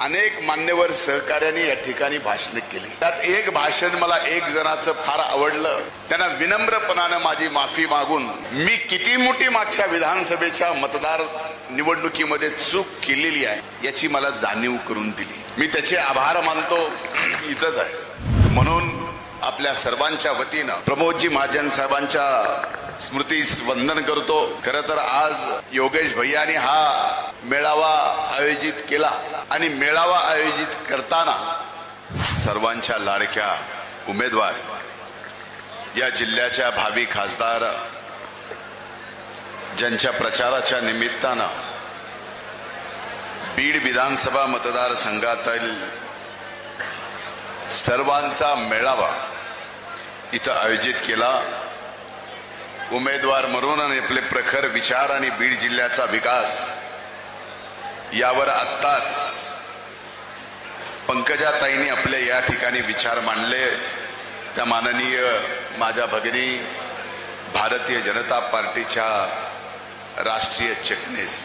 अनेक मान्यवर सहकार्यांनी या ठिकाणी भाषण केली। त्यात एक भाषण मला एक जणाचं फार आवडलं। त्यांना विनम्रपणाने माझी माफी मागून मी किती मोठी मागच्या विधानसभेच्या मतदार निवडणुकीमध्ये चूक केलेली आहे याची मला जाणीव करून दिली। मी त्याचे आभार मानतो। इथंच आहे म्हणून आपल्या सर्वांच्या वतीनं प्रमोदजी महाजन साहेबांच्या स्मृतीस वंदन करतो। खरं तर आज योगेश भैयानी हा मेळावा आयोजित केला आणि मेळावा आयोजित करताना सर्वांच्या लाडक्या उमेदवार या जिल्ह्याच्या भावी खासदार ज्यांच्या प्रचाराच्या निमित्तानं बीड विधानसभा मतदारसंघातील सर्वांचा मेळावा इथं आयोजित केला। उमेदवार म्हणून आणि आपले प्रखर विचार आणि बीड जिल्ह्याचा विकास यावर आत्ताच पंकजाताईंनी आपले या ठिकाणी विचार मांडले। त्या माननीय माझ्या भगिनी भारतीय जनता पार्टीच्या राष्ट्रीय चिटणीस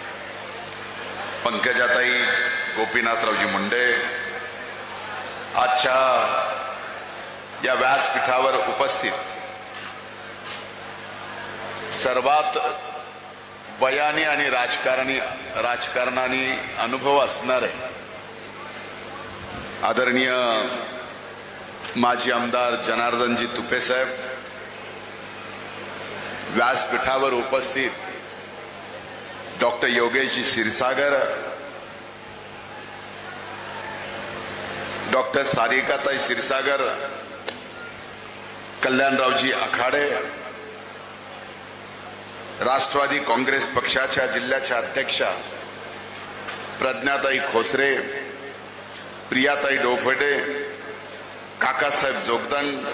पंकजाताई गोपीनाथरावजी मुंडे आजच्या या व्यासपीठावर उपस्थित सर्वात वयाने आणि राजकारणाने अनुभव असणारे आदरणीय माजी आमदार जनार्दनजी तुपे साहेब, व्यासपीठावर उपस्थित डॉक्टर योगेशजी क्षीरसागर, डॉक्टर सारिकाताई क्षीरसागर, कल्याणरावजी आखाडे, राष्ट्रवादी काँग्रेस पक्षाच्या जिल्ह्याच्या अध्यक्षा प्रज्ञाताई खोसरे, प्रियाताई डोफडे, काकासाहेब जोगदंड,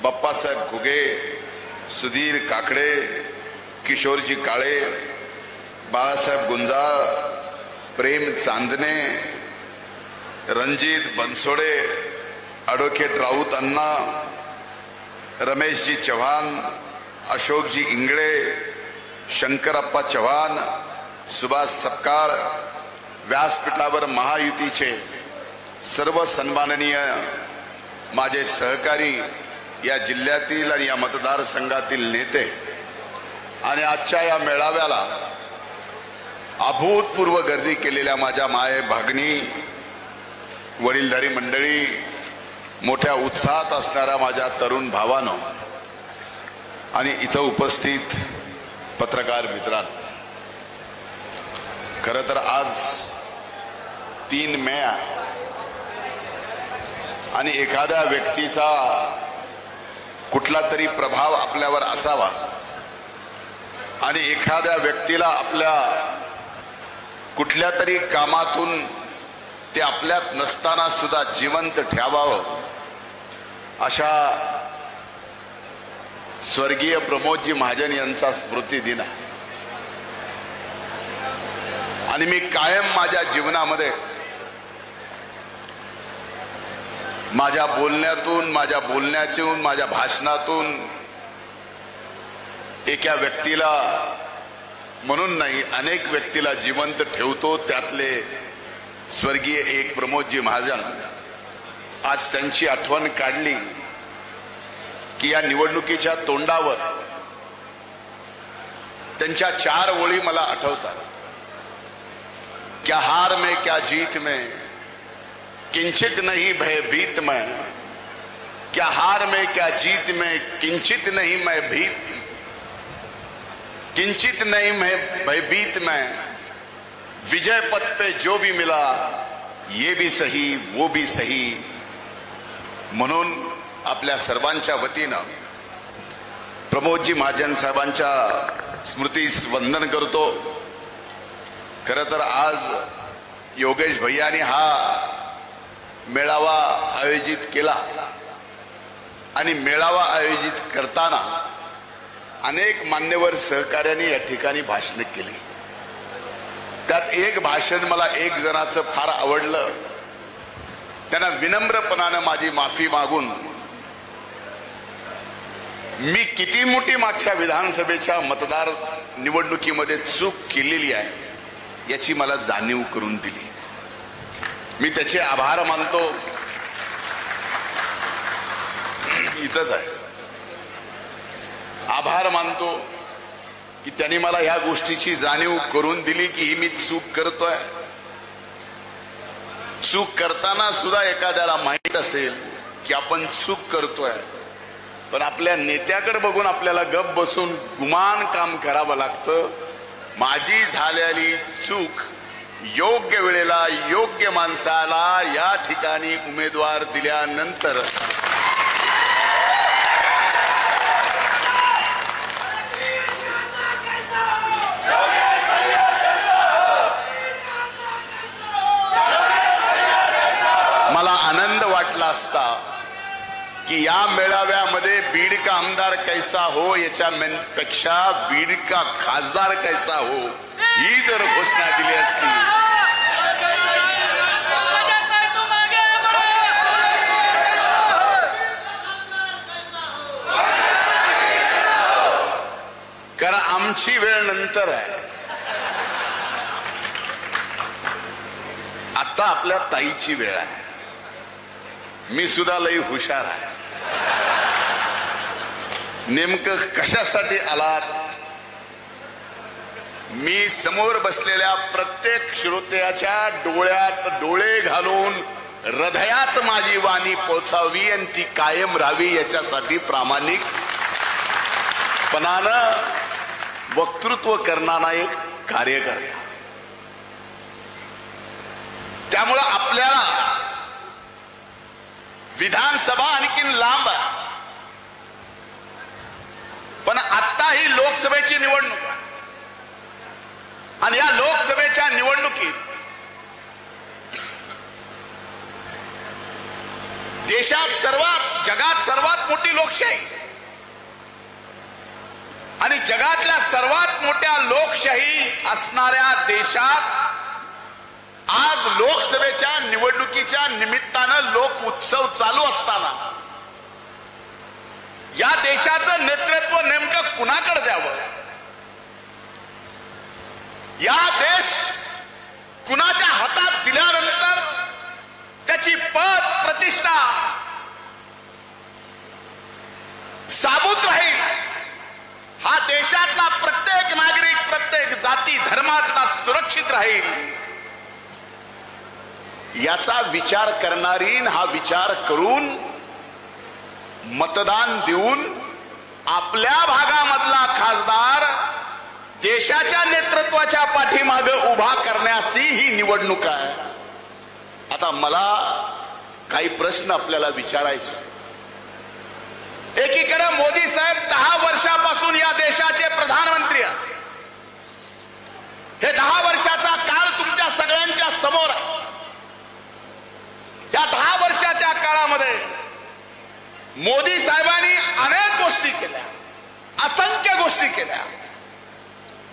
बाप्पासाहेब घुगे, सुधीर काकडे, किशोरजी काळे, बाळासाहेब गुंजाळ, प्रेम चांदणे, रणजित बनसोडे, ॲडव्होकेट राऊत अण्णा, रमेशजी चव्हाण, अशोकजी इंगळे, शंकरप्पा चव्हाण, सुभाष सपकाळ, व्यासपीठावर महायुतीचे सर्व सन्माननीय माझे सहकारी या जिल्ह्यातील आणि या मतदारसंघातील नेते आणि आजच्या या मेळाव्याला अभूतपूर्व गर्दी केलेल्या माझ्या माय भगिनी, वडीलधारी मंडळी, मोठ्या उत्साहात असणाऱ्या माझ्या तरुण भावांनो आणि इथं उपस्थित पत्रकार मित्रांनो, खरं तर आज 3 मे आणि एखाद्या व्यक्तीचा कुठला तरी प्रभाव आपल्यावर असावा आणि एखाद्या व्यक्तीला आपल्या कुठल्या तरी कामातून ते आपल्यात नसताना सुद्धा जिवंत ठेवावं अशा स्वर्गीय प्रमोदजी महाजन यांचा स्मृती दिन आहे। आणि मी कायम माझ्या जीवनामध्ये माझ्या बोलण्यातून, माझ्या बोलण्यातून, माझ्या भाषणातून एका व्यक्तीला म्हणून नाही अनेक व्यक्तीला जिवंत ठेवतो। त्यातले स्वर्गीय एक प्रमोदजी महाजन, आज त्यांची आठवण काढली की या निवडणुकीच्या तोंडावर त्यांच्या 4 ओळी मला आठवतात। क्या हार में क्या जीत में किंचित नहीं भयभीत मैं, क्या हार में क्या जीत में किंचित नहीं मैं भीत, किंचित नहीं मैं भयभीत मैं, विजय पथ पे जो भी मिला ये भी सही वो भी सही। म्हणून आपल्या सर्वांच्या वतीनं प्रमोदजी महाजन साहेबांच्या स्मृतीस वंदन करतो। खरं तर आज योगेश भैयानी हा मेळावा आयोजित केला आणि मेळावा आयोजित करताना अनेक मान्यवर सहकार्यांनी या ठिकाणी भाषण केली। त्यात एक भाषण मला एक जणाचं फार आवडलं। त्यांना विनम्रपणाने माझी माफी मागून मी किती मोठी मागच्या विधानसभेच्या मतदार निवडणुकीमध्ये चूक केलेली आहे याची मला जाणीव करून दिली। मी त्याचे आभार मानतो. इथंच आहे. आभार मानतो की त्यांनी मला ह्या गोष्टीची जाणीव करून दिली की ही मी चूक करतोय. चूक करताना सुद्धा एखाद्याला माहित असेल की आपण चूक करतोय, पण आपल्या नेत्याकडे बघून आपल्याला गप बसून गुमान काम करावं लागतं. माझी झालेली चूक योग्य वेळेला योग्य माणसाला या ठिकाणी उमेदवार दिल्यानंतर मला आनंद वाटला असता की या मेळाव्यामध्ये बीड का आमदार कैसा हो याच्यापेक्षा बीड का खासदार कैसा हो ही जर घोषणा दिली असती कारण आमची वेळ नंतर आहे. आता आपल्या ताईची वेळ आहे. मी सुद्धा लई हुशार आहे. नेमकं कशासाठी आलात? मी समोर बसलेल्या प्रत्येक श्रोत्याच्या डोळ्यात डोळे घालून हृदयात माझी वाणी पोचावी आणि ती कायम राहावी याच्यासाठी प्रामाणिकपणानं वक्तृत्व करणारा एक कार्यकर्ता. त्यामुळं आपल्याला विधानसभा आणखीन लांब आहे, पण आता ही लोकसभेची निवडणूक आहे आणि या लोकसभेच्या निवडणुकीत जगात सर्वात मोठी लोकशाही आणि जगातल्या सर्वात मोठ्या लोकशाही असणाऱ्या देशात आज लोकसभेच्या निवडणुकीच्या निमित्तानं लोक उत्सव चालू असताना या देशाचं नेतृत्व नेमकं कुणाकडे द्यावं, या देश कुणाच्या हातात दिल्यानंतर त्याची पद प्रतिष्ठा साबूत राहील, हा देशातला प्रत्येक नागरिक प्रत्येक जाती धर्मातला सुरक्षित राहील याचा विचार करणारी, हा विचार करून मतदान देऊन आपल्या भागामधला खासदार देशाच्या नेतृत्वाच्या पाठीमागे उभा करण्याची ही निवडणूक आहे. आता मला काही प्रश्न आपल्याला विचारायचे. एकीकडे मोदी साहेब 10 वर्षापासून या देशाचे प्रधानमंत्री आहेत. हे 10 वर्षाचा काळ तुमच्या सगळ्यांच्या समोर आहे. या 10 वर्षाच्या काळामध्ये मोदी साहेबांनी अनेक गोष्टी केल्या, असंख्य गोष्टी केल्या.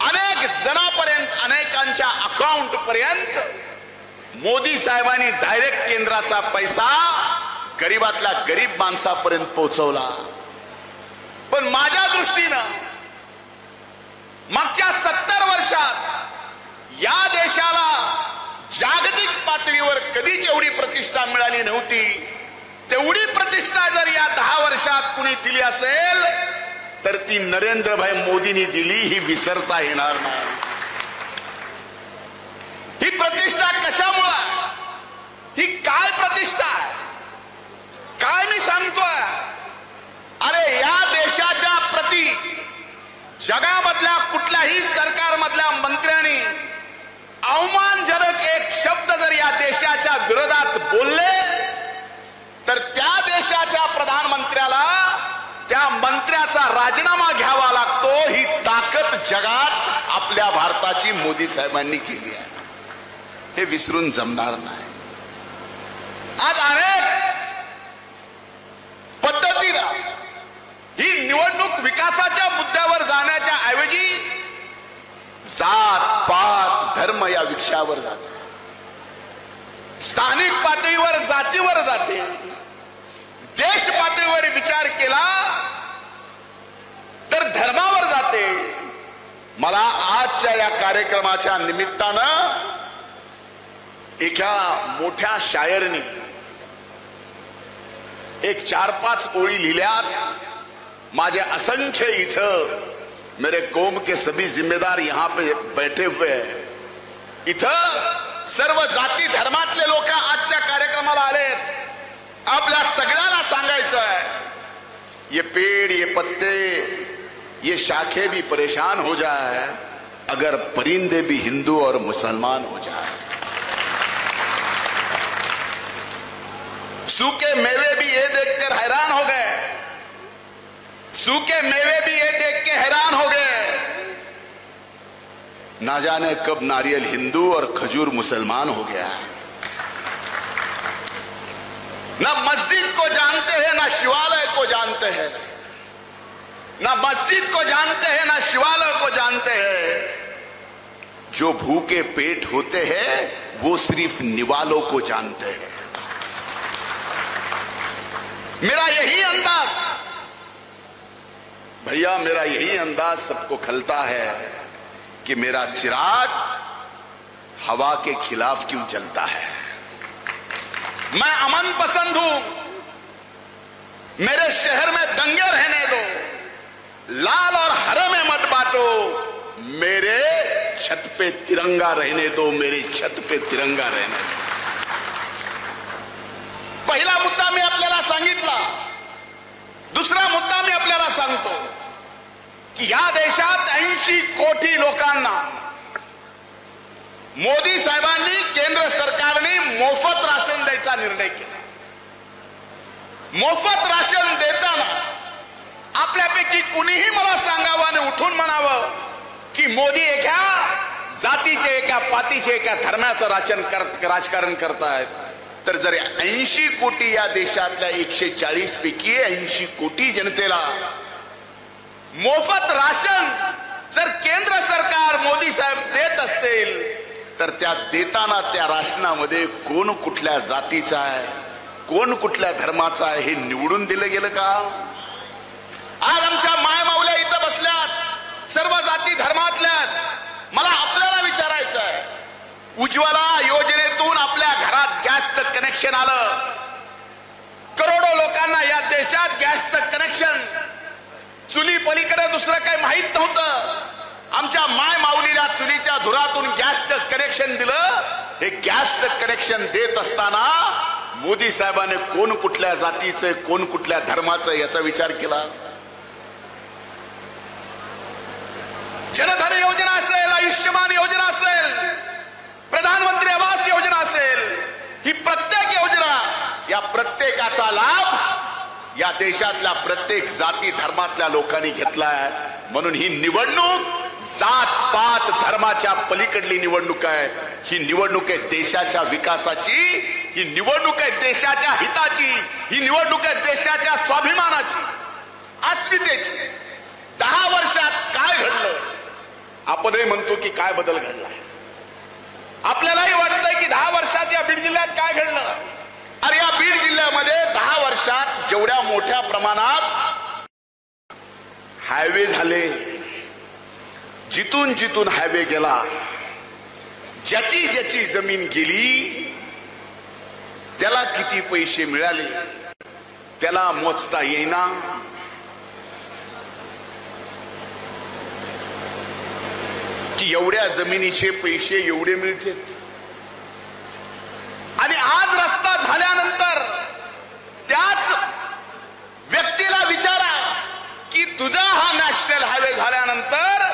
अनेक जणांपर्यंत, अनेकांच्या अकाउंट पर्यंत मोदी साहेबांनी डायरेक्ट केंद्राचा पैसा गरीबातल्या गरीब माणसापर्यंत पोहोचवला. पण माझ्या दृष्टीनं मागच्या 70 वर्षात या देशाला जागतिक पातळीवर कधीच एवढी प्रतिष्ठा मिळाली नव्हती. तेवढी प्रतिष्ठा जर या 10 वर्षात कुणी दिली असेल तर ती नरेंद्रभाई मोदींनी दिली, ही विसरता येणार नाही. ही प्रतिष्ठा कशामुळे, ही काय प्रतिष्ठा आहे, काय मी सांगतोय? अरे या देशाच्या प्रती जगामधल्या कुठल्याही सरकारमधल्या मंत्र्यांनी अवमानजनक एक शब्द जर या देशाच्या विरोधात बोलले तर त्या देशाच्या प्रधानमंत्र्याला त्या मंत्र्याचा राजीनामा घ्यावा लागतो. ही ताकद जगात आपल्या भारताची मोदी साहेबांनी केली आहे. हे विसरून जमणार नाही. आज अनेक पद्धतीनं ही निवडणूक विकासाच्या मुद्द्यावर जाण्याच्या ऐवजी जात पात धर्म या विषयावर जाते. स्थानिक पातळीवर जातीवर जाते. देश पातळीवर विचार केला तर धर्मावर जाते. मला आजच्या या कार्यक्रमाच्या निमित्तानं एका मोठ्या शायरनी एक 4-5 ओळी लिहिल्यात। माझे असंख्य इथं मेरे कौम के सभी जिम्मेदार यहां पे बैठे हुए हैं। इथं सर्व जाती धर्मातले लोक आजच्या कार्यक्रमाला आलेत। आपल्या सगळ्याला सांगायचं आहे, ये पेड़, ये पत्ते, ये शाखे भी परेशान हो जाए अगर परिंदे भी हिंदू और मुसलमान हो जाए। सूखे मेवे भी ये देखकर हैरान हो गए, सूखे मेवे भी ये देख के हैरान हो गए, ना जाने कब नारियल हिंदू और खजूर मुसलमान हो गया। ना मस्जिद को जानते हैं, ना शिवालय को जानते हैं, ना मस्जिद को जानते हैं, ना शिवालय को जानते हैं। जो भूखे पेट होते हैं वो सिर्फ निवालों को जानते हैं। मेरा यही अंदाज भैया, मेरा यही अंदाज सबको खलता है कि मेरा चिराग हवा के खिलाफ क्यों जलता है। मैं अमन पसंद हूं, मेरे शहर में दंगे रहने दो, लाल और हरे में मत बांटो, मेरे छत पे तिरंगा रहने दो, मेरे छत पे तिरंगा रहने दो। पहिला मुद्दा मी आपल्याला सांगितला। दुसरा मुद्दा मी आपल्याला सांगतो की या देशात 80 कोटी लोकांना मोदी साहेबांनी, केंद्र सरकारने मोफत राशन द्यायचा निर्णय केला। मोफत राशन देताना आपल्यापैकी कुणीही मला सांगावं आणि उठून म्हणावं की मोदी एका जातीचे, एका पातीचे, एका धर्माचं राजकारण करतायत। तर जर 80 कोटी या देशातल्या 140 पैकी 80 कोटी जनतेला मोफत राशन जर केंद्र सरकार, मोदी साहेब देत असतील, तर त्या देताना त्या राशनामध्ये कोण कुठल्या जातीचा आहे, कोण कुठल्या धर्माचा आहे हे निवडून दिलं गेलं का? आज आमच्या मायमाऊल्या इथं बसल्यात, सर्व जाती धर्मातल्यात। मला आपल्याला विचारायचं आहे, उज्ज्वला योजनेतून आपल्या घरात गॅसचं कनेक्शन आलं, करोडो लोकांना या देशात गॅसचं कनेक्शन, चुली पलीकडे दुसरं काही माहित नव्हतं। आमच्या माय माऊलीला चुलीच्या धुरातून गॅसचं कनेक्शन दिलं। हे गॅसचं कनेक्शन देत असताना मोदी साहेबांनी कोण कुठल्या जातीचे, कोण कुठल्या धर्माचं याचा विचार केला? जनधन योजना असेल, आयुष्यमान योजना असेल, प्रधानमंत्री आवास योजना असेल, ही प्रत्येक योजना, या प्रत्येकाचा लाभ या देशातल्या प्रत्येक जाती धर्मातल्या लोकांनी घेतलाय। म्हणून ही निवडणूक जात पात धर्माच्या पलीकडली निवडणूक आहे। ही निवडणूक आहे देशाच्या विकासाची, ही निवडणूक आहे देशाच्या हिताची, ही निवडणूक आहे देशाच्या स्वाभिमानाची, अस्मितेची। 10 वर्षात काय घडलं? आपणही म्हणतो की काय बदल घडला। आपल्यालाही वाटतंय की 10 वर्षात या बीड जिल्ह्यात काय घडलं? अरे या बीड जिल्ह्यामध्ये 10 वर्षात जेवढ्या मोठ्या प्रमाणात हायवे झाले, जिथून जिथून हायवे गेला, ज्याची ज्याची जमीन गेली, त्याला किती पैसे मिळाले त्याला मोजता येईना। की एवढ्या जमिनीचे पैसे एवढे मिळतात, आणि आज रस्ता झाल्यानंतर त्याच व्यक्तीला विचारा की तुझा हा नॅशनल हायवे झाल्यानंतर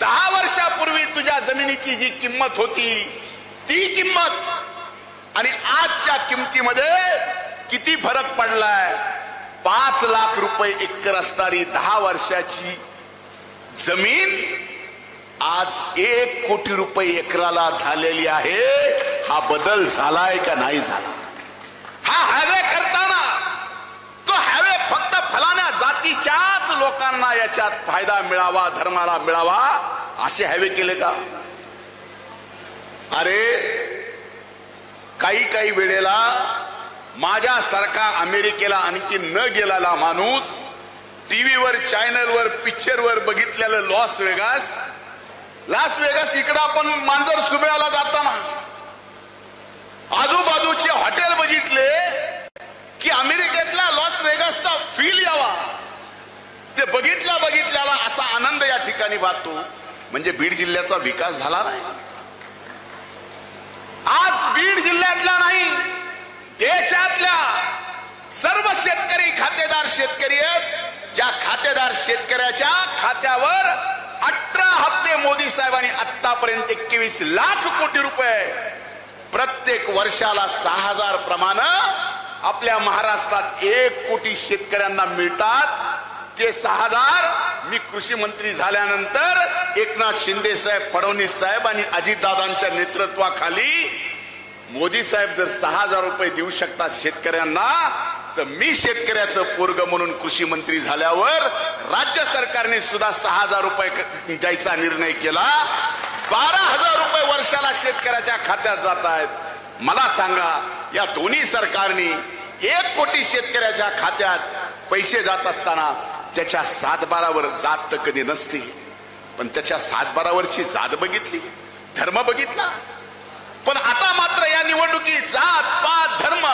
10 वर्षापूर्वी तुझ्या जमिनीची जी किंमत होती ती किंमत आणि आजच्या किमतीमध्ये किती फरक पडलाय? 5 लाख रुपये एकर असणारी 10 वर्षाची जमीन आज 1 कोटी रुपये एकराला झालेली आहे। हा बदल झालाय का नाही झाला? हा हायवे करताना तो हायवे फक्त फलाण्या जातीच्याच लोकांना याच्यात फायदा मिळावा, धर्माला मिळावा असे हायवे केले का? अरे काही काही वेळेला माझ्यासारखा अमेरिकेला आणखी न गेलेला माणूस टीव्हीवर, चॅनलवर, पिक्चरवर बघितलेलं लास वेगास इकडं आपण मांजर सुबेला जाताना आजूबाजूचे हॉटेल बघितले की अमेरिकेतला लॉस वेगासचा फील यावा, ते बघितल्याला असा आनंद या ठिकाणी वाटतो. म्हणजे बीड जिल्ह्याचा विकास झाला नाही. आज बीड जिल्ह्यातला नाही, देशातल्या सर्व शेतकरी खातेदार शेतकरी आहेत, ज्या खातेदार शेतकऱ्याच्या खात्यावर 18 हप्ते मोदी साहेबांनी आतापर्यंत 21 लाख कोटी रुपये प्रत्येक वर्षाला 6000 प्रमाणे आपल्या महाराष्ट्रात 1 कोटी शेतकऱ्यांना मिळतात. ते 6000 मी कृषी मंत्री झाल्यानंतर एकनाथ शिंदे साहेब, फडणवीस साहेब आणि अजितदादांच्या नेतृत्वाखाली मोदी साहेब जर 6000 रुपये देऊ शकतात शेतकऱ्यांना, तर मी शेतकऱ्याचं पोरग म्हणून कृषी मंत्री झाल्यावर राज्य सरकारने सुद्धा 6000 रुपये द्यायचा निर्णय केला. 12000 रुपये वर्षाला शेतकऱ्याच्या खात्यात जात आहेत. मला सांगा, या दोन्ही सरकारनी 1 कोटी शेतकऱ्याच्या खात्यात पैसे जात असताना त्याच्या 7-12वर जात तर कधी नसते, पण त्याच्या 7-12वरची जात बघितली, धर्म बघितला. पण आता मात्र या निवडणुकीत जात पात धर्म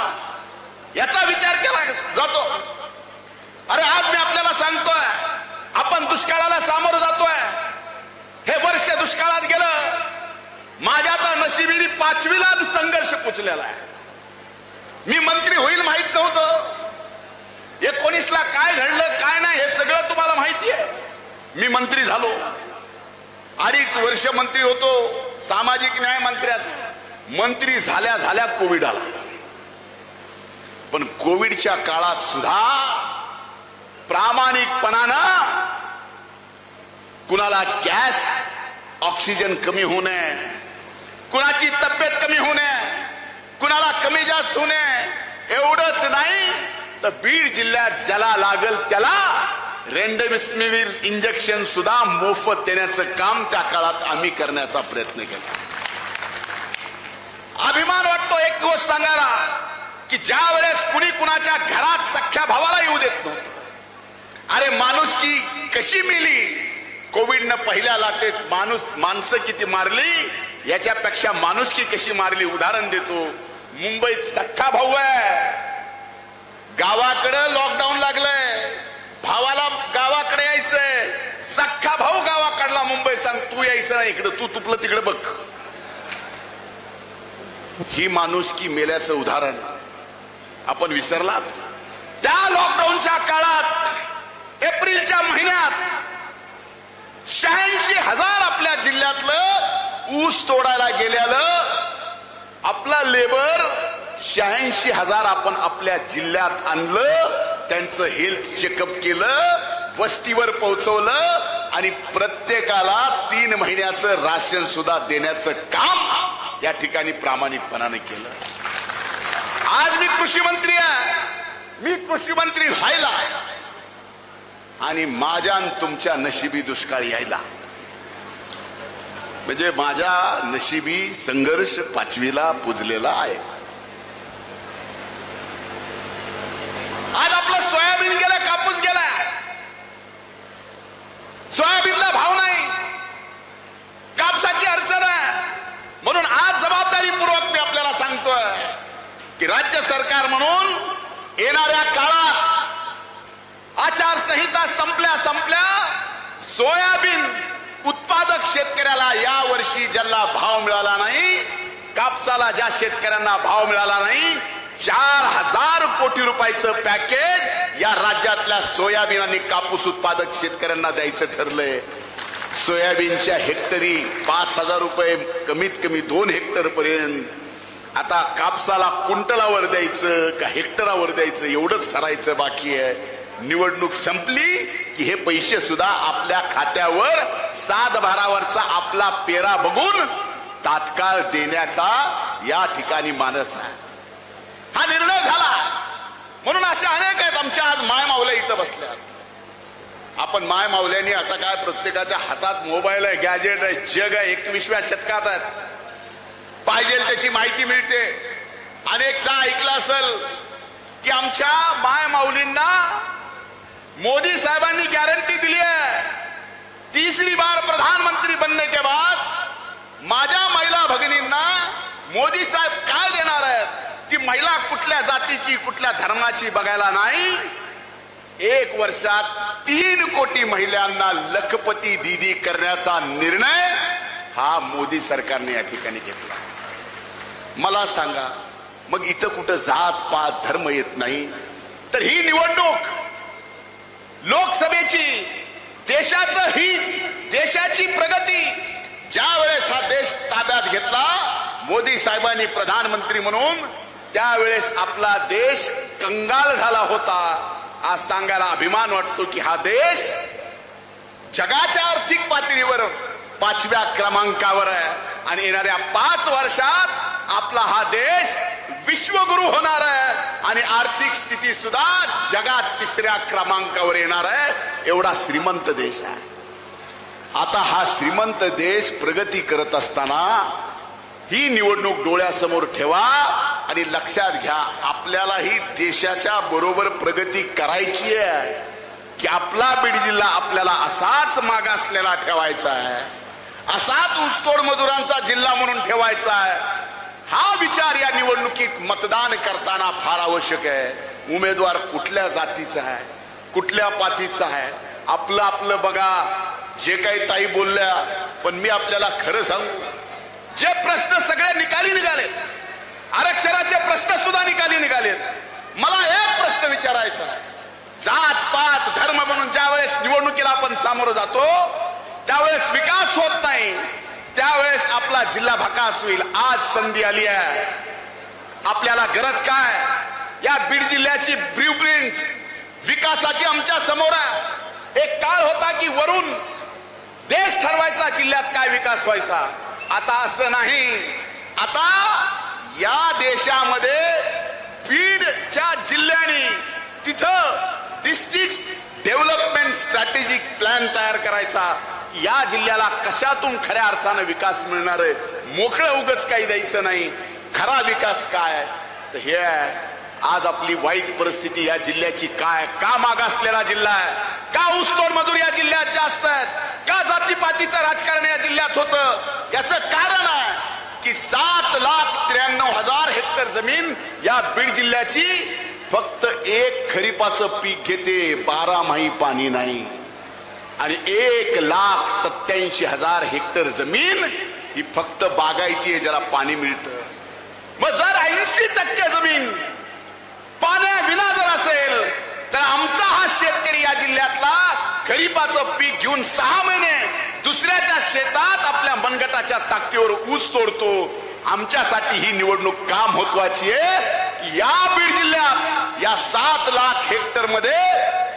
याचा विचार केला जातो. अरे आज मी आपल्याला सांगतोय, आपण दुष्काळाला सामोरं जातोय. हे वर्ष दुष्काळात गेलं. माझ्या तर नशिबीने 5वीला संघर्ष पुचलेला आहे. मी मंत्री होईल माहित नव्हतं. 19ला काय घडलं काय नाही हे सगळं तुम्हाला माहिती आहे. मी मंत्री झालो, 2.5 वर्ष मंत्री होतो, सामाजिक न्याय मंत्र्याचा. मंत्री झाल्या झाल्या कोविड आला. पण कोविडच्या काळात सुद्धा प्रामाणिकपणानं कुणाला गॅस ऑक्सिजन कमी होणे, कुणाची तब्येत कमी होणे, कुणाला कमी जास्त होणे, एवढंच नाही तर बीड जिल्ह्यात ज्याला लागल त्याला रेमडेसिवीर इंजेक्शन सुद्धा मोफत देण्याचं काम त्या काळात आम्ही करण्याचा प्रयत्न केला. अभिमान वाटतो एक गोष्ट सांगायला की ज्या वेळेस कुणी कुणाच्या घरात सख्या भावाला येऊ देत नव्हतं. अरे माणुसकी कशी मिली. कोविडनं पहिल्या लाटेत माणसं किती मारली, याच्यापेक्षा माणुसकी कशी मारली उदाहरण देतो. मुंबईत सख्खा भाऊ आहे, गावाकडे लॉकडाऊन लागलंय, भावाला गावाकडे यायचंय, सख्खा भाऊ गावाकडला मुंबई सांग तू यायचं नाही इकडे, तू तुपलं तिकडे बघ. ही माणुसकी मेल्याचं उदाहरण आपण विसरलात. त्या लॉकडाऊनच्या काळात एप्रिलच्या महिन्यात 86,000 आपल्या जिल्ह्यातलं ऊस तोडायला गेल्यालं आपला लेबर 86,000 आपण आपल्या जिल्ह्यात आणलं. त्यांचं हेल्थ चेकअप केलं, वस्तीवर पोहोचवलं आणि प्रत्येकाला 3 महिन्याचं राशन सुद्धा देण्याचं काम या ठिकाणी प्रामाणिकपणाने केलं. आज मी कृषी मंत्री आहे. मी कृषी मंत्री व्हायला आणि माझ्या तुमच्या नशिबी दुष्काळ यायला म्हणजे माझ्या नशिबी संघर्ष 5वीला पुजलेला आहे. आज आपलं सोयाबीन गेलं, कापूस गेला, सोयाबीनला भाव नाही, कापसाची अडचण आहे. म्हणून आज जबाबदारीपूर्वक मी आपल्याला सांगतोय की राज्य सरकार म्हणून येणाऱ्या काळात आचारसंहिता संपल्या सोयाबीन उत्पादक शेतकऱ्याला या वर्षी ज्याला भाव मिळाला नाही, कापसाला ज्या शेतकऱ्यांना भाव मिळाला नाही, 4000 कोटी रुपयाचं पॅकेज या राज्यातल्या सोयाबीन आणि कापूस उत्पादक शेतकऱ्यांना द्यायचं ठरलंय. सोयाबीनच्या हेक्टरी 5000 रुपये, कमीत कमी 2 हेक्टर पर्यंत. आता कापसाला क्विंटलावर द्यायचं का हेक्टरावर द्यायचं एवढंच ठरायचं बाकी आहे. निवडणूक संपली की हे पैसे सुद्धा आपल्या खात्यावर 7-12वरचा आपला पेरा बघून तात्काळ देण्याचा या ठिकाणी मानस आहे. हा निर्णय झाला. म्हणून असे अनेक आहेत आमच्या आज माय माऊल्या इथं बसल्या. आपण माय माऊल्यांनी आता काय प्रत्येकाच्या हातात मोबाईल आहे, गॅजेट आहे, जग आहे, 21व्या शतकात आहेत, पाहिजे त्याची माहिती मिळते. अनेकदा ऐकलं असेल की आमच्या माय माऊलींना मोदी साहेबांनी गॅरंटी दिली है, 3री बार प्रधानमंत्री बनने के बाद माझ्या महिला भगिनींना मोदी साहेब काय देणार आहेत? ती महिला कुठल्या जातीची कुठल्या धर्माची बघायला नाही, 1 वर्षात 3 कोटी महिलांना लखपती दीदी करण्याचा निर्णय हा मोदी सरकारने या ठिकाणी घेतला. मला सांगा, मग इथं कुठं जात पात धर्म येत नाही? तर ही निवडणूक लोकसभेची, देशाचं हित, देशाची प्रगती, ज्या वेळेस हा देश ताब्यात घेतला मोदी साहेबांनी प्रधानमंत्री म्हणून, त्यावेळेस आपला देश कंगाल झाला होता. आज सांगायला अभिमान वाटतो की हा देश जगाच्या आर्थिक पातळीवर 5व्या क्रमांकावर आहे आणि येणाऱ्या 5 वर्षात आपला हा देश विश्वगुरु होणार आहे आणि आर्थिक स्थिती सुद्धा जगात 3ऱ्या क्रमांकावर येणार आहे. एवढा श्रीमंत देश आहे. आता हा श्रीमंत देश प्रगती करत असताना ही निवडणूक डोळ्यासमोर ठेवा आणि लक्षात घ्या, आपल्यालाही देशाच्या बरोबर प्रगती करायची आहे की आपला बीड जिल्हा आपल्याला असाच मागासलेला ठेवायचा आहे, असाच ऊसतोड मजुरांचा जिल्हा म्हणून ठेवायचा आहे. हा विचार या निवडणुकीत मतदान करताना फार आवश्यक आहे. उमेदवार कुठल्या जातीचा आहे, कुठल्या पातीचा आहे, आपलं आपलं बघा. जे काही ताई बोलल्या, पण मी आपल्याला खरं सांगू, जे प्रश्न सगळे निकाली निघाले, आरक्षणाचे प्रश्न सुद्धा निकाली निघाले. मला एक प्रश्न विचारायचा आहे, जात पात धर्म म्हणून ज्यावेळेस निवडणुकीला आपण सामोरं जातो त्यावेळेस विकास होत नाही, त्यावेळेस आपला जिल्हा भकास होईल. आज संधी आली आहे. आपल्याला गरज काय? या बीड जिल्ह्याची ब्ल्यूप्रिंट विकासाची आमच्या समोर आहे. एक काळ होता की वरून देश ठरवायचा जिल्ह्यात काय विकास व्हायचा. आता असं नाही. आता या देशामध्ये बीडच्या जिल्ह्याने तिथं डिस्ट्रिक्ट डेव्हलपमेंट स्ट्रॅटेजिक प्लॅन तयार करायचा. या जिल्ह्याला कशातून खऱ्या अर्थानं विकास मिळणार आहे? मोकळं उगच काही द्यायचं नाही. खरा विकास काय तर हे आहे. आज आपली वाईट परिस्थिती या जिल्ह्याची काय? का मागासलेला जिल्हा आहे? का ऊसतोड मजूर या जिल्ह्यात जास्त आहेत? का जातीपातीचं राजकारण या जिल्ह्यात होतं? याचं कारण आहे की 7,93,000 हेक्टर जमीन या बीड जिल्ह्याची फक्त 1 खरीपाचं पीक घेते, 12 पाणी नाही. आणि 1,87,000 हेक्टर जमीन ही फक्त बागायती आहे, ज्याला पाणी मिळतं. मग जर 80% जमीन पाण्याविना जर असेल तर आमचा हा शेतकरी या जिल्ह्यातला खरीपाचं पीक घेऊन 6 महिने दुसऱ्याच्या शेतात आपल्या मनगटाच्या ताकदीवर ऊस तोडतो. आमच्यासाठी ही निवडणूक का महत्वाची आहे की या बीड जिल्ह्यात या 7 लाख हेक्टर मध्ये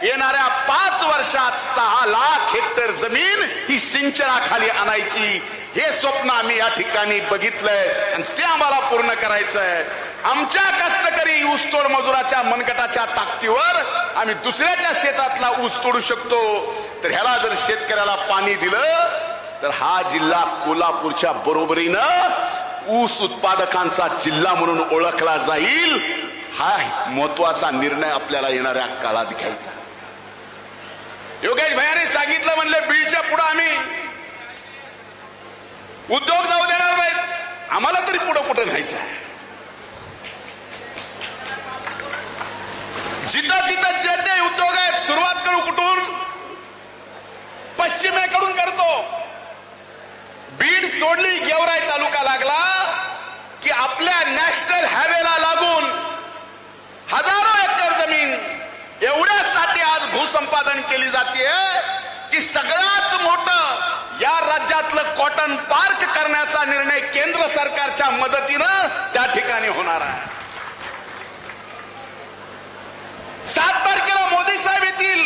येणाऱ्या 5 वर्षात 6 लाख हेक्टर जमीन ही सिंचनाखाली आणायची. हे स्वप्न आम्ही या ठिकाणी बघितलंय आणि ते आम्हाला पूर्ण करायचं आहे. आमच्या कष्टकरी ऊसतोड मजुराच्या मनगटाच्या ताकदीवर आम्ही दुसऱ्याच्या शेतातला ऊस तोडू शकतो. तर ह्याला जर शेतकऱ्याला पाणी दिलं तर हा जिल्हा कोल्हापूरच्या बरोबरीनं ऊस उत्पादकांचा जिल्हा म्हणून ओळखला जाईल. हा महत्वाचा निर्णय आपल्याला येणाऱ्या काळात घ्यायचा. योगेश भैयाने सांगितलं, म्हणले बीडच्या पुढे आम्ही उद्योग जाऊ देणार नाहीत. आम्हाला तरी पुढे कुठं न्यायचं आहे? जिथं तिथं जे ते उद्योग आहेत, सुरुवात करू कुठून? पश्चिमेकडून करतो. बीड सोडली, गेवराई तालुका लागला की आपल्या नॅशनल हायवेला लागून हजारो एकर जमीन एवढ्यासाठी आज भूसंपादन केली जाते की सगळ्यात मोठं या राज्यातलं कॉटन पार्क करण्याचा निर्णय केंद्र सरकारच्या मदतीनं त्या ठिकाणी होणार आहे. 7 तारखेला मोदी साहेब येतील,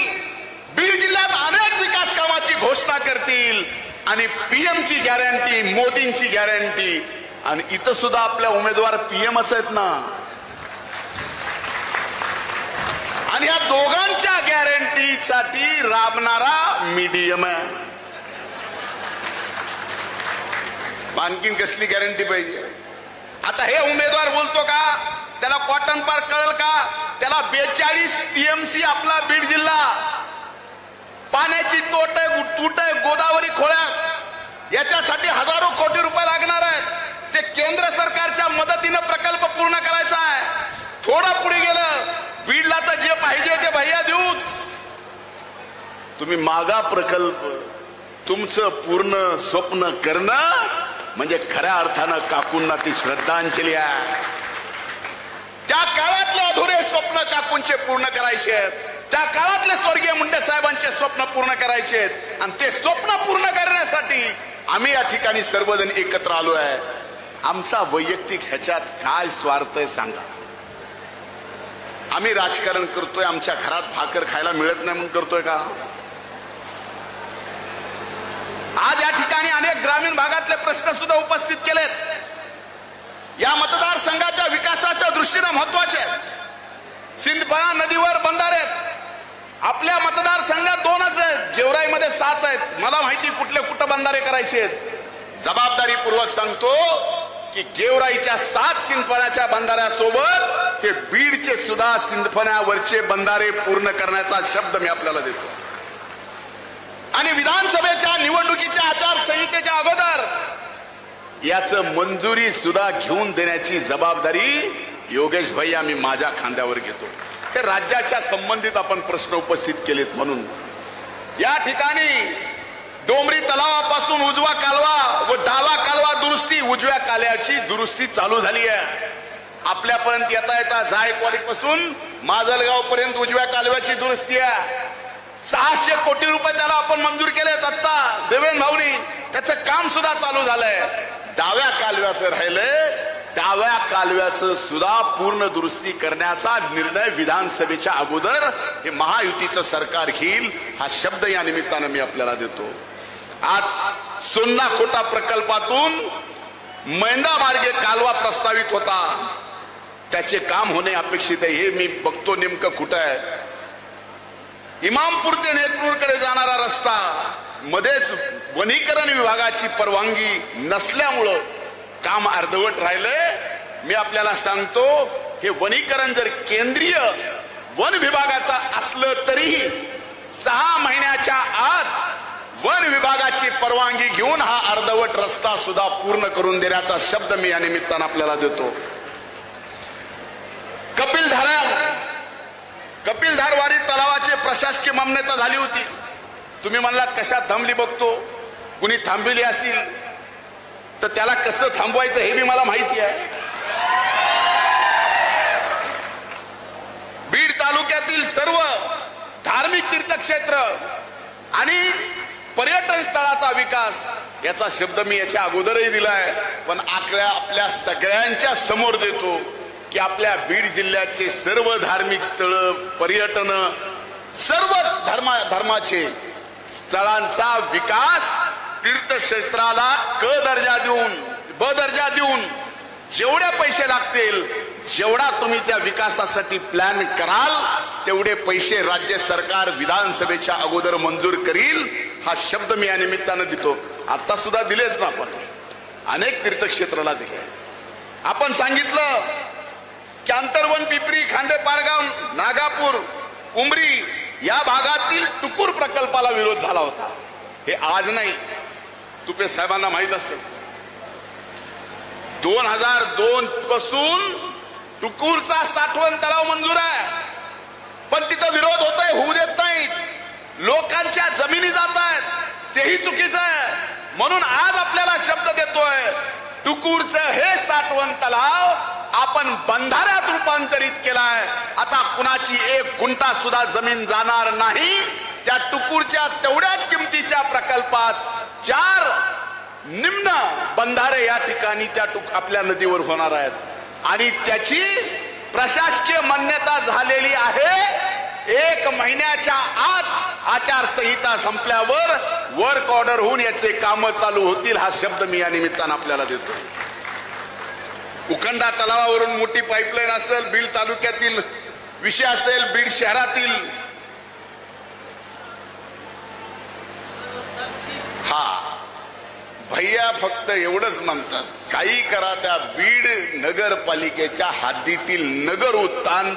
बीड जिल्ह्यात अनेक विकास कामाची घोषणा करतील आणि पीएमची गॅरंटी, मोदींची गॅरंटी. आणि इथं सुद्धा आपल्या उमेदवार पीएमच आहेत ना. आणि या दोघांच्या गॅरंटीसाठी राबणारा मीडियम आहे. आणखीन कसली गॅरंटी पाहिजे? आता हे उमेदवार बोलतो का त्याला कॉटन पार्क कळल का? त्याला 42 टीएमसी आपला बीड जिल्हा, पाण्याची तूट आहे गोदावरी खोऱ्यात, याच्यासाठी हजारो कोटी रुपये लागणार आहेत. ते केंद्र सरकारच्या मदतीनं प्रकल्प पूर्ण करायचा आहे. थोडं पुढे गेलं, बीडला तर जे पाहिजे ते भैया देऊच. तुम्ही मागा प्रकल्प, तुमचं पूर्ण स्वप्न करणं म्हणजे खऱ्या अर्थानं काकूंना ती श्रद्धांजली आहे. त्या काळातले अधुरे स्वप्न काकूंचे पूर्ण करायचे आहेत. त्या काळातले स्वर्गीय मुंडे साहेबांचे स्वप्न पूर्ण करायचे आहेत. आणि ते स्वप्न पूर्ण करण्यासाठी आम्ही या ठिकाणी सर्वजण एकत्र आलो आहे. आमचा वैयक्तिक ह्याच्यात काय स्वार्थ आहे सांगा? आम्ही राजकारण करतोय, आमच्या घरात भाकर खायला मिळत नाही म्हणून करतोय का? आज या ठिकाणी अनेक ग्रामीण भागातले प्रश्न सुद्धा उपस्थित केलेत. या मतदारसंघाच्या विकासाच्या दृष्टीने महत्वाचे आहेत. सिंदफणा नदीवर बंधारे आहेत. आपल्या मतदारसंघात 2च आहेत, गेवराईमध्ये 7 आहेत. मला माहिती कुठं बंधारे करायचे आहेत. जबाबदारीपूर्वक सांगतो की गेवराईच्या 7 सिंदफण्याच्या बंधाऱ्यासोबत हे बीडचे सुद्धा सिंदफण्यावरचे बंधारे पूर्ण करण्याचा शब्द मी आपल्याला देतो. आणि विधानसभेच्या निवडणुकीच्या आचारसंहितेच्या अगोदर याचं मंजुरी सुद्धा घेऊन देण्याची जबाबदारी योगेश भैया मी माझ्या खांद्यावर घेतो. हे राज्याच्या संबंधित आपण प्रश्न उपस्थित केलेत म्हणून या ठिकाणी डोंबरी तलावापासून उजवा कालवा व डावा कालवा दुरुस्ती, उजव्या कालव्याची दुरुस्ती चालू झाली आहे. आपल्यापर्यंत येता जायकवाडीपासून माजलगाव पर्यंत उजव्या कालव्याची दुरुस्ती आहे. 600 कोटी रुपये त्याला आपण मंजूर केलेत. आता देवेंद्र भाऊनी त्याचं काम सुद्धा चालू झालंय. डाव्या कालव्याचं राहिलंय, डाव्या कालव्याचं सुद्धा पूर्ण दुरुस्ती करण्याचा निर्णय विधानसभेच्या अगोदर हे महायुतीचं सरकार घेईल हा शब्द या निमित्तानं मी आपल्याला देतो. आज सोन्ना खोटा प्रकल्पातून मैंदा मार्गे कालवा प्रस्तावित होता, त्याचे काम होणे अपेक्षित आहे. हे मी बघतो नेमकं कुठं आहे. इमामपूर ते नेकनूरकडे जाणारा रस्ता मध्येच वनीकरण विभागाची परवानगी नसल्यामुळं काम अर्धवट राहिलंय. मी आपल्याला सांगतो, हे वनीकरण जर केंद्रीय वन विभागाचा असलं तरीही 6 महिन्याच्या आत वन विभागाची परवानगी घेऊन हा अर्धवट रस्ता सुद्धा पूर्ण करून देण्याचा शब्द मी या निमित्तानं आपल्याला देतो. कपिलधारवाडी तलावाची प्रशासकीय मान्यता झाली होती. तुम्ही म्हणलात कशात थांबली बघतो. कुणी थांबविली असतील तर त्याला कसं थांबवायचं हे बी मला माहिती आहे. बीड तालुक्यातील सर्व धार्मिक तीर्थक्षेत्र आणि पर्यटन स्थळाचा विकास याचा शब्द मी याच्या अगोदरही दिलाय. पण आपल्या सगळ्यांच्या समोर देतो की आपल्या बीड जिल्ह्याचे सर्व धार्मिक स्थळ, पर्यटन, सर्व धर्माचे स्थळांचा विकास तीर्थक्षेत्राला ब दर्जा देऊन जेवढे पैसे लागतील, जेवढा तुम्ही त्या विकासासाठी प्लॅन कराल तेवढे पैसे राज्य सरकार विधानसभेच्या अगोदर मंजूर करील हा शब्द मी या निमित्तानं देतो. आता सुद्धा दिलेच ना, आपण अनेक तीर्थक्षेत्राला दिले. आपण सांगितलं की आंतरवन, पिपरी, खांडेपारगाव, नागापूर, उमरी या भागातील टुकूर प्रकल्पाला विरोध झाला होता. हे आज नाही, तुपे साहेबांना माहित असेल. 2002 पासून टुकूरचा साठवण तलाव मंजूर आहे, पण तिथं विरोध होतोय, होऊ देत नाहीत. लोकांच्या जमिनी जात आहेत, तेही चुकीचं आहे. म्हणून आज आपल्याला शब्द देतोय, टुकूरचं हे साठवण तलाव आपण बंधाऱ्यात रूपांतरित केलाय. आता कुणाची 1 गुंठा सुद्धा जमीन जाणार नाही. त्या टुकूरच्या तेवढ्याच किमतीच्या प्रकल्पात 4 निम्न बंधारे या ठिकाणी त्या आपल्या नदीवर होणार आहेत आणि त्याची प्रशासकीय मान्यता झालेली आहे. 1 महिन्याच्या आत आचारसंहिता संपल्यावर वर्क ऑर्डर होऊन याचे काम चालू होतील हा शब्द मी या निमित्तानं आपल्याला देतो. उखंडा तलावावरून मोठी पाईपलाईन असेल, बीड तालुक्यातील विषय असेल, बीड शहरातील, हा भैया फक्त एवढंच म्हणतात, काही करा त्या बीड नगरपालिकेच्या हद्दीतील नगर उत्थान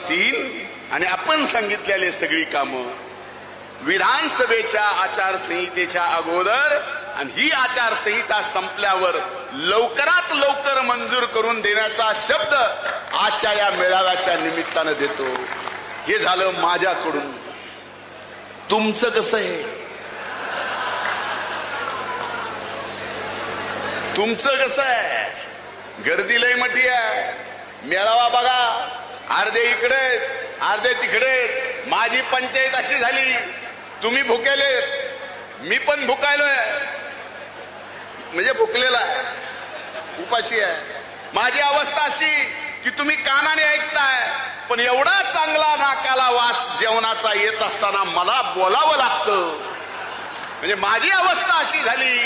3 आणि आपण सांगितलेले सगळी कामं विधानसभेच्या आचारसंहितेच्या अगोदर आणि ही आचारसंहिता संपल्यावर लवकरात लवकर मंजूर करून देण्याचा शब्द आजच्या या मेळाव्याच्या निमित्तानं देतो. हे झालं माझ्याकडून. तुमचं कसं आहे? तुमचं कसं आहे? गर्दी लय मोठी आहे. मेळावा बघा, अर्धे इकडे अर्धे तिकडे. माझी पंचायत अशी झाली, तुम्ही भुकेलेत, मी पण भुकायलोय, म्हणजे भुकलेला आहे, उपाशी आहे. माझी अवस्था अशी की तुम्ही कानाने ऐकताय, पण एवढा चांगला नाकाला वास जेवणाचा येत असताना मला बोलावं लागतं. म्हणजे माझी अवस्था अशी झाली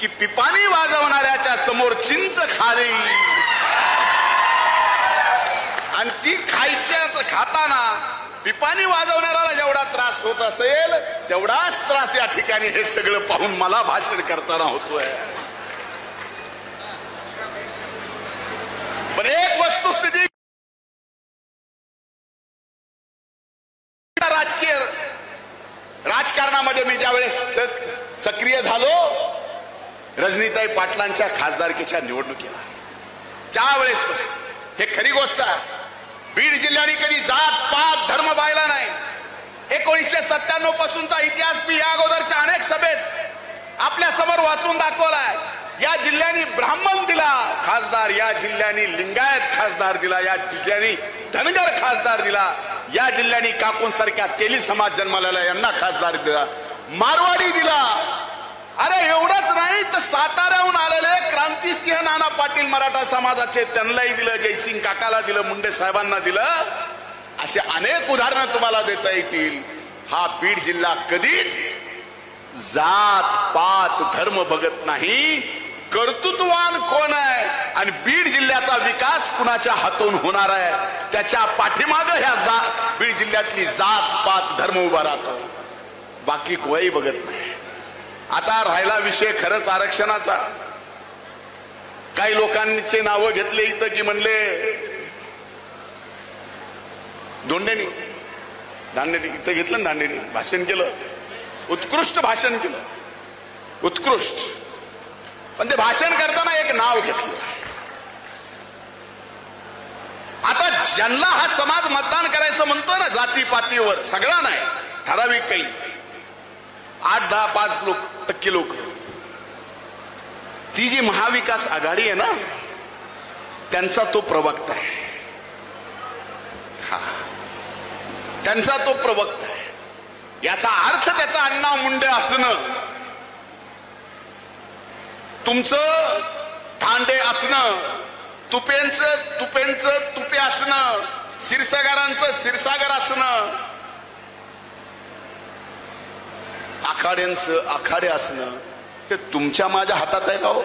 की पिपाणी वाजवणाऱ्याच्या समोर चिंच खाली, आणि ती खाताना पिपाणी वाजवणाऱ्याला जेवढा त्रास होत असेल तेवढाच त्रास या ठिकाणी हे सगळं पाहून मला भाषण करताना होतोय. पण एक वस्तुस्थिती, राजकारणामध्ये मी ज्यावेळेस सक्रिय झालो, रजनीताई पाटलांच्या खासदारकीच्या निवडणुकीला, त्यावेळेस हे खरी गोष्ट आहे, बीड जिल्ह्याने कधी जात पात धर्म पाहिला नाही. 1997 पासूनचा इतिहास मी या अगोदरच्या अनेक सभेत आपल्या समोर वाचून दाखवलाय. या जिल्ह्याने ब्राह्मण दिला खासदार, या जिल्ह्याने लिंगायत खासदार दिला, या जिल्ह्याने धनगर खासदार दिला, या जिल्ह्याने काकूंसारख्या तेली समाज जन्माला यांना खासदार दिला, मारवाडी दिला. अरे एवढंच नाही तर साताऱ्याहून आलेले क्रांतिसिंह नाना पाटील मराठा समाजाचे, त्यांनाही दिलं, जयसिंग काकाला दिलं, मुंडे साहेबांना दिलं. असे अनेक उदाहरणं तुम्हाला देता येतील. हा बीड जिल्हा कधीच जात पात धर्म बघत नाही, कर्तृत्ववान कोण आहे आणि बीड जिल्ह्याचा विकास कुणाच्या हातून होणार आहे त्याच्या पाठीमागं ह्या बीड जिल्ह्यातली जात पात धर्म उभा राहतो, बाकी कोणी बघत नाही. आता राहिला विषय खरंच आरक्षणाचा. काही लोकांचे नावं घेतले इथं की म्हणले धोंडेनी, दांडेनी इथं घेतलं, दांडेनी भाषण केलं, उत्कृष्ट भाषण केलं, उत्कृष्ट. पण ते भाषण करताना एक नाव घेतलं. आता ज्यांना हा समाज मतदान करायचं म्हणतोय ना, जातीपातीवर सगळा नाही, ठराविक काही 8-10-5% लोक, ती जी महाविकास आघाडी आहे ना, त्यांचा तो प्रवक्ता आहे. हा, त्यांचा तो प्रवक्ता आहे. याचा अर्थ त्याचा अण्णा मुंडे असणं, तुमचं ठांडे असणं, तुपेंचं तुपे असणं, क्षीरसागरांचं क्षीरसागर असणं, आखाड्यांचं आखाडे असणं, हे तुमच्या माझ्या हातात आहे का हो?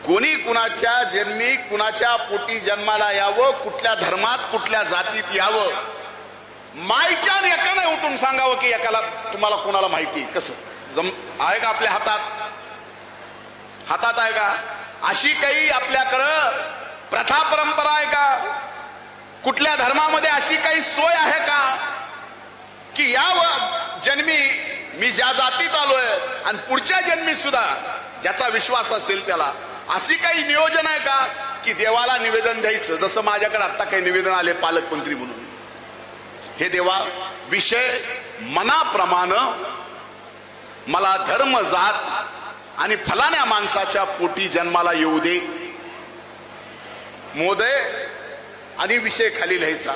कोणी कुणाच्या जन्मी कुणाच्या पोटी जन्माला यावं, कुठल्या धर्मात कुठल्या जातीत यावं, मायच्या एकाने उठून सांगावं की एकाला तुम्हाला कोणाला माहिती कसं आहे का? आपल्या हातात आहे का? अशी काही आपल्याकडं प्रथा परंपरा आहे का? कुठल्या धर्मामध्ये अशी काही सोय आहे का की या जन्मी मी ज्या जातीत आलोय आणि पुढच्या जन्मी सुद्धा ज्याचा विश्वास असेल त्याला, अशी काही नियोजन आहे का की देवाला निवेदन द्यायचं? जसं माझ्याकडे आता काही निवेदन आले पालकमंत्री म्हणून, हे देवा विषय मनाप्रमाणे मला धर्म जात आणि फलाण्या माणसाच्या पोटी जन्माला येऊ दे मोदय, आणि विषय खाली लिहायचा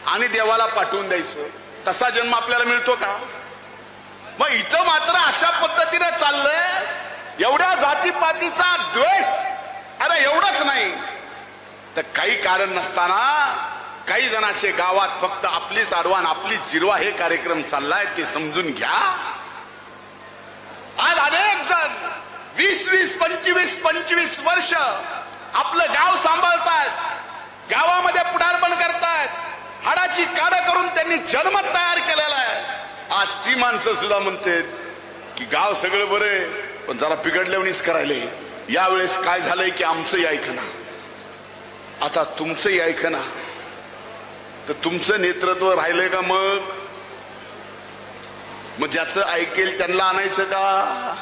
आणि देवाला पाठवून द्यायचं. तसा जन्म आपल्याला मिळतो का? मग इथं मात्र अशा पद्धतीने चाललंय, एवढ्या जातीपातीचा द्वेष. अरे एवढंच नाही तर काही कारण नसताना काही जणांचे गावात फक्त आपलीच आडवान आपलीच जिरवा हे कार्यक्रम चाललाय, ते समजून घ्या. आज अनेक जण 20-25 वर्ष आपलं गाव सांभाळतायत, गावामध्ये पुढारपण करतायत, हाडाची काढ करून त्यांनी जन्म तयार केलेला आहे. आज ती माणसं सुद्धा म्हणतात की गाव सगळं बरं पण जरा बिघडल्यावणीच करायले. यावेळेस काय झालंय की आमचंही ऐकना, आता तुमचंही ऐकना, तर तुमचं नेतृत्व राहिलंय का? मग मग ज्याचं ऐकेल त्यांना आणायचं का?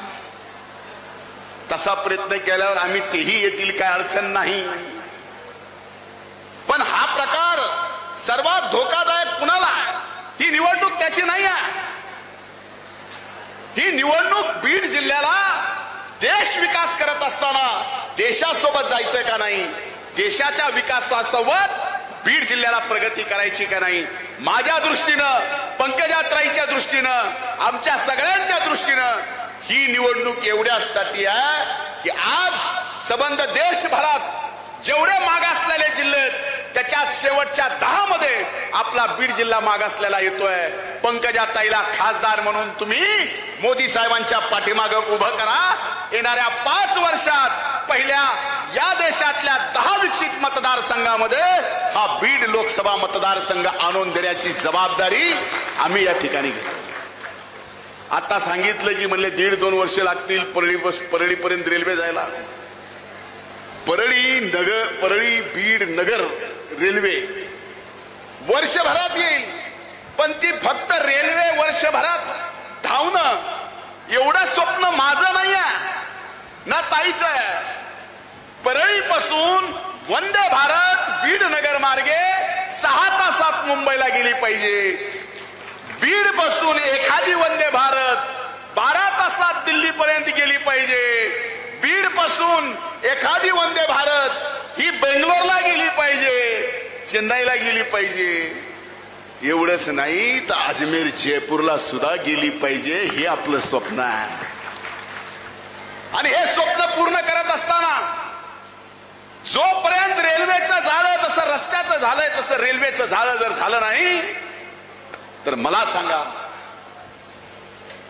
तसा प्रयत्न केल्यावर आम्ही तेही येतील, काय अडचण नाही. पण हा प्रकार सर्वात धोकादायक कुणाला आहे? ही निवडणूक त्याची नाही आहे. ही निवडणूक बीड जिल्ह्याला देश विकास करत असताना देशासोबत जायचं का नाही, देशाच्या विकासासोबत बीड जिल्ह्याला प्रगती करायची का नाही. माझ्या दृष्टीनं, पंकजाताईच्या दृष्टीनं, आमच्या सगळ्यांच्या दृष्टीनं ही निवडणूक एवढ्यासाठी आहे की आज संबंध देशभरात जेवढे मागासलेले जिल्हे त्याच्यात शेवटच्या 10 मध्ये आपला बीड जिल्हा मागासलेला येतोय. पंकजाताईला खासदार म्हणून तुम्ही मोदी साहेबांच्या पाठीमागे उभं करा. येणाऱ्या 5 वर्षात पहिल्या या देशातल्या 10 विकसित मतदारसंघामध्ये हा बीड लोकसभा मतदारसंघ आणून देण्याची जबाबदारी आम्ही या ठिकाणी घेतो. आता सांगितलं की म्हणले 1.5-2 वर्ष लागतील परळीपर्यंत रेल्वे जायला. परळी बीड नगर रेल्वे वर्षभरात येईल. पण ती फक्त रेल्वे वर्षभरात धावणं एवढं स्वप्न माझं नाही आहे ना ताईचं आहे. परळीपासून वंदे भारत बीड नगर मार्गे 6 तासात मुंबईला गेली पाहिजे. बीड पासून एखादी वंदे भारत 12 तासात दिल्ली पर्यंत गेली पाहिजे. बीड पासून एखादी वंदे भारत ही बेंगलोरला गेली पाहिजे, चेन्नईला गेली पाहिजे. एवढंच नाही तर अजमेर जयपूरला सुद्धा गेली पाहिजे. हे आपलं स्वप्न आहे. आणि हे स्वप्न पूर्ण करत असताना जोपर्यंत रेल्वेचं झालं जसं रस्त्याचं झालंय तसं रेल्वेचं झालं जर झालं नाही तर मला सांगा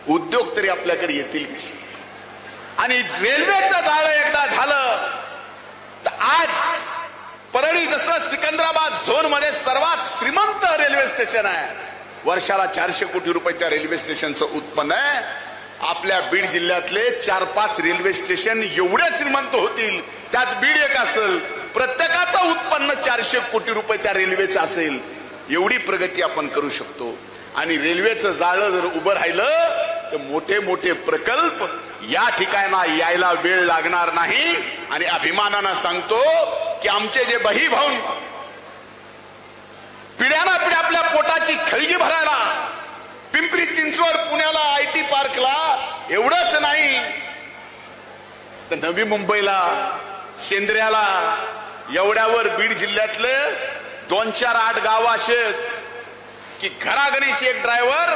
उद्योग तरी आपल्याकडे येतील कशी? आणि रेल्वेचं जाळं एकदा झालं तर आज परळी जसं सिकंदराबाद झोन मध्ये सर्वात श्रीमंत रेल्वे स्टेशन आहे. वर्षाला 400 कोटी रुपये त्या रेल्वे स्टेशनचं उत्पन्न आहे. आपल्या बीड जिल्ह्यातले 4-5 रेल्वे स्टेशन एवढे श्रीमंत होतील, त्यात बीड एक असेल, प्रत्येकाचं उत्पन्न 400 कोटी रुपये त्या रेल्वेचं असेल. एवढी प्रगती आपण करू शकतो. आणि रेल्वेचं जाळं जर उभं राहिलं तर मोठे मोठे प्रकल्प या ठिकाणी यायला वेळ लागणार नाही. आणि अभिमानानं सांगतो की आमचे जे बही भाऊन पिढ्याना पिढ्या आपल्या पोटाची खळगी भरायला पिंपरी चिंचवड पुण्याला IT पार्कला, एवढंच नाही तर नवी मुंबईला शेंद्र्याला, एवढ्यावर बीड जिल्ह्यातले 2-4-8 गाव असेत की घराघरीशी एक ड्रायव्हर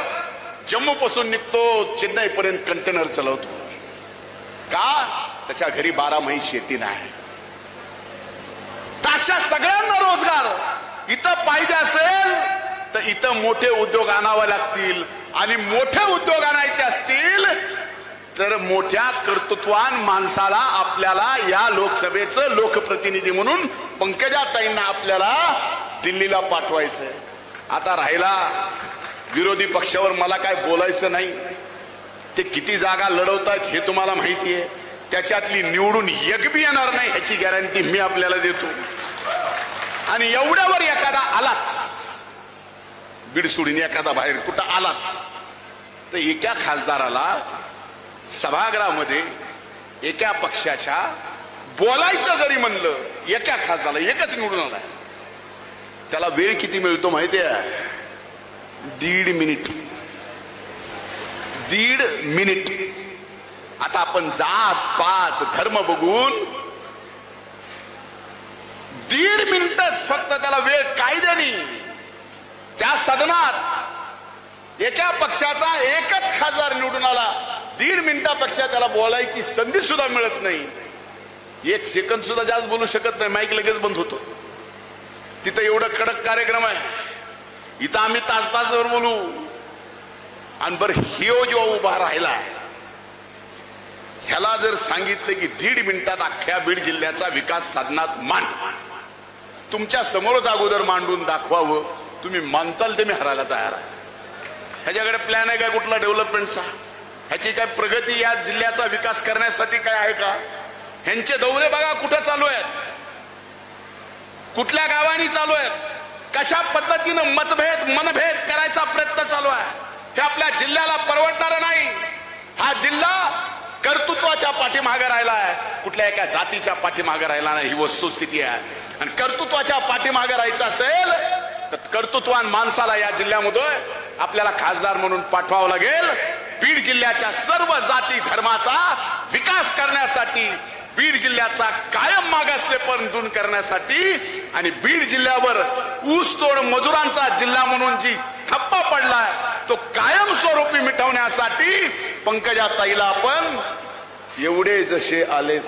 जम्मू पासून निघतो चेन्नई पर्यंत कंटेनर चालवतो. का? त्याच्या घरी 12 महिने शेती नाही. अशा सगळ्यांना रोजगार इथं पाहिजे असेल तर इथं मोठे उद्योग आणावे लागतील. आणि मोठे उद्योग आणायचे असतील तर मोठ्या कर्तृत्वान माणसाला आपल्याला या लोकसभेचं लोकप्रतिनिधी म्हणून पंकजाताईंना आपल्याला दिल्लीला पाठवायचंय. आता राहिला विरोधी पक्षावर मला काय बोलायचं नाही. ते किती जागा लढवतात हे तुम्हाला माहिती आहे. त्याच्यातली निवडून एक बी येणार नाही ह्याची गॅरंटी मी आपल्याला देतो. आणि एवढ्यावर एखादा आलाच, बीड सोडून एखादा बाहेर कुठं आलाच तर एका खासदाराला सभागृहामध्ये एका पक्षाच्या बोलायचं जरी म्हणलं, एका खासदाराला एकच निवडून आलाय, त्याला वेळ किती मिळतो माहितीये? 1.5 मिनिट. 1.5 मिनिट. आता आपण जात पात धर्म बघून 1.5 मिनिटच फक्त त्याला वेळ कायद्याने त्या सदनात एका पक्षाचा एकच खासदार निवडून आला. 1.5 मिनिटापेक्षा त्याला बोलायची संधी सुद्धा मिळत नाही. 1 सेकंद सुद्धा जास्त बोलू शकत नाही. माईक लगेच बंद होतो. तिथं एवढं कडक कार्यक्रम आहे. इथं आम्ही तास-तासभर बोलू. आणि बरं हिओ जेव्हा उभा राहिला ह्याला जर सांगितलं की 1.5 मिनिटात अख्ख्या बीड जिल्ह्याचा विकास साधनात मांड, तुमच्या समोरच अगोदर मांडून दाखवावं, तुम्ही मानताल ते मी हरायला तयार आहे. ह्याच्याकडे प्लॅन आहे का कुठला डेव्हलपमेंटचा? ह्याची काय प्रगती या जिल्ह्याचा विकास करण्यासाठी काय आहे का? ह्यांचे दौरे बघा कुठं चालू आहेत, कुठल्या गावांनी चालू आहेत, कशा पद्धतीनं मनभेद करायचा प्रयत्न चालू आहे. हे आपल्या जिल्ह्याला परवडणार नाही. हा जिल्हा कर्तृत्वाच्या पाठीमागे राहिला आहे, कुठल्या एका जातीच्या पाठीमागे राहिला नाही, ही वस्तुस्थिती आहे. आणि कर्तृत्वाच्या पाठीमागे राहायचं असेल तर कर्तृत्वान माणसाला या जिल्ह्यामध्ये आपल्याला खासदार म्हणून पाठवावं लागेल. बीड जिल्ह्याच्या सर्व जाती धर्माचा विकास करण्यासाठी, बीड जिल्ह्याचा कायम मागासलेपण दूर करण्यासाठी आणि बीड जिल्ह्यावर ऊसतोड मजुरांचा जिल्हा म्हणून जी ठप्पा पडलाय तो कायमस्वरूपी मिटवण्यासाठी पंकजाताईला आपण एवढे जसे आलेत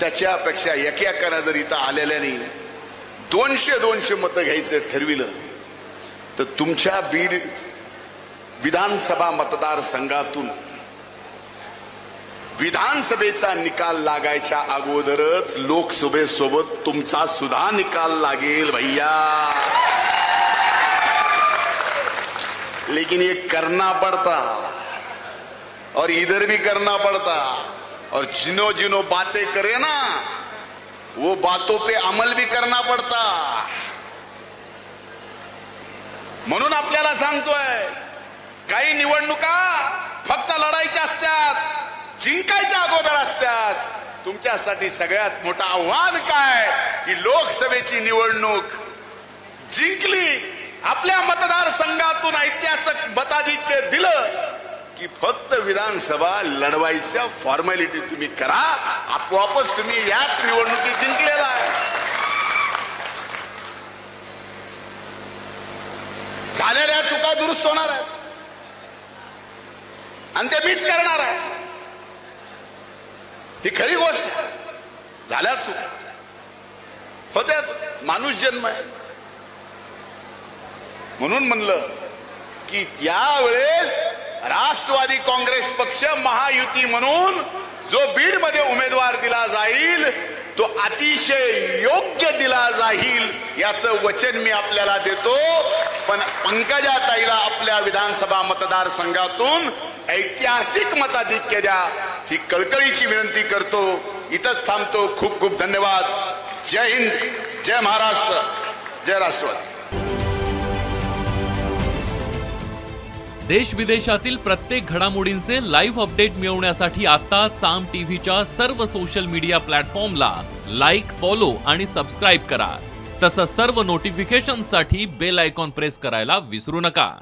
त्याच्यापेक्षा एकानं जर इथं आलेल्यानी 200 मतं घ्यायचं ठरविलं तर तुमच्या बीड विधानसभा मतदारसंघातून विधानसभेचा निकाल लागायच्या अगोदरच लोकसभेसोबत तुमचा सुद्धा निकाल लागेल भैया. लेकिन ये करना पड़ता और इधर भी करना पड़ता और जिनो बातें करे ना वो बातों पे अमल भी करना पड़ता. म्हणून आपल्याला सांगतोय काही निवडणुका फक्त लढायच्या असतात, जिंकायच्या अगोदर असतात. तुमच्यासाठी सगळ्यात मोठं आव्हान काय की लोकसभेची निवडणूक जिंकली, आपल्या मतदारसंघातून ऐतिहासिक मताधिक्य दिलं की फक्त विधानसभा लढवायच्या फॉर्मॅलिटी तुम्ही करा, आपोआपच तुम्ही याच निवडणुकीत जिंकलेला आहे. झालेल्या चुका दुरुस्त होणार आहेत आणि ते मीच करणार आहे. ही खरी गोष्ट आहे. झाल्या चुका होत्या, माणूस जन्म आहे. म्हणून म्हणलं की त्यावेळेस राष्ट्रवादी काँग्रेस पक्ष महायुती म्हणून जो बीड मध्ये उमेदवार दिला जाईल तो अतिशय योग्य दिला जाईल याचं वचन मी आपल्याला देतो. पण पंकजाताईला आपल्या विधानसभा मतदारसंघातून ऐतिहासिक मताधिक्य द्या ही कळकळीची विनंती करतो. इथंच थांबतो. खूप खूप धन्यवाद. जय हिंद, जय महाराष्ट्र, जय राष्ट्रवादी. देश विदेशातील प्रत्येक घडामोडींचे लाईव्ह अपडेट मिळवण्यासाठी आता साम टीव्हीच्या सर्व सोशल मीडिया प्लॅटफॉर्मला लाईक, फॉलो आणि सबस्क्राईब करा. तसंच सर्व नोटिफिकेशनसाठी बेल आयकॉन प्रेस करायला विसरू नका.